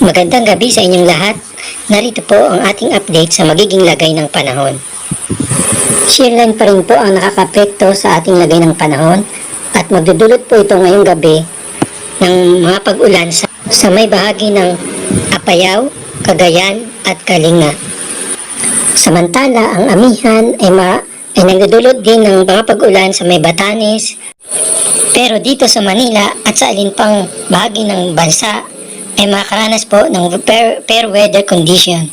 Magandang gabi sa inyong lahat. Narito po ang ating update sa magiging lagay ng panahon. Shearline pa rin po ang nakakapekto sa ating lagay ng panahon at magdudulot po ito ngayong gabi ng mga pag-ulan sa may bahagi ng Apayao, Cagayan at Kalinga. Samantala, ang Amihan ay nagdudulot din ng mga pag-ulan sa may Batanes, pero dito sa Manila at sa alin pang bahagi ng bansa ay makakaranas po ng fair weather condition.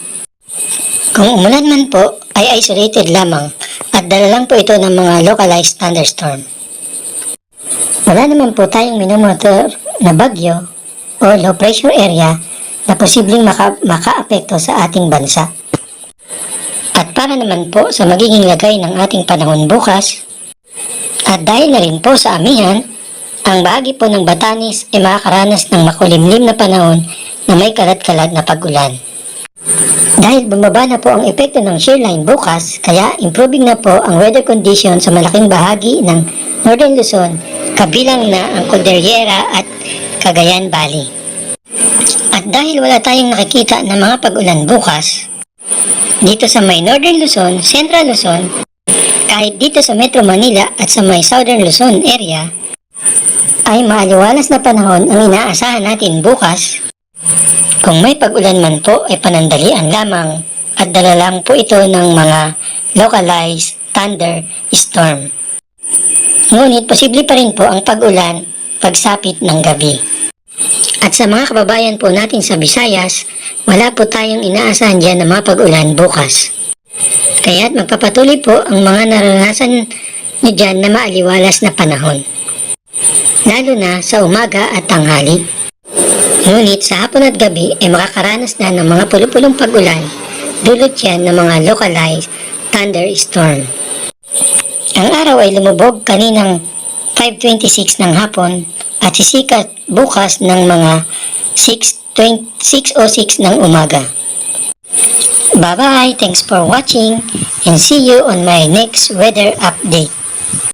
Kung umulan man po ay isolated lamang at dala lang po ito ng mga localized thunderstorm. Wala naman po tayong minomonitor na bagyo o low pressure area na posibleng makaapekto sa ating bansa. At para naman po sa magiging lagay ng ating panahon bukas, at dahil na rin po sa Amihan, ang bahagi po ng Batanes ay makakaranas ng makulimlim na panahon na may kalat-kalat na pag-ulan. Dahil bumaba na po ang epekto ng shearline bukas, kaya improving na po ang weather condition sa malaking bahagi ng Northern Luzon, kabilang na ang Cordillera at Cagayan Valley. At dahil wala tayong nakikita na mga pag-ulan bukas, dito sa may Northern Luzon, Central Luzon, kahit dito sa Metro Manila at sa may Southern Luzon area, ay maaliwalas na panahon ang inaasahan natin bukas. Kung may pag-ulan man po ay panandalian lamang at dala lang po ito ng mga localized thunderstorm. Ngunit posible pa rin po ang pag-ulan pagsapit ng gabi. At sa mga kababayan po natin sa Visayas, wala po tayong inaasahan dyan ng mga pag-ulan bukas. Kaya't magpapatuloy po ang mga naranasan nyo dyan na maaliwalas na panahon, lalo na sa umaga at tanghali. Ngunit sa hapon at gabi ay makakaranas na ng mga pulupulong pag-ulan, dulot yan ng mga localized thunderstorm. Ang araw ay lumubog kaninang 5:26 ng hapon at sisikat bukas ng mga 6:06 ng umaga. Bye-bye, thanks for watching and see you on my next weather update.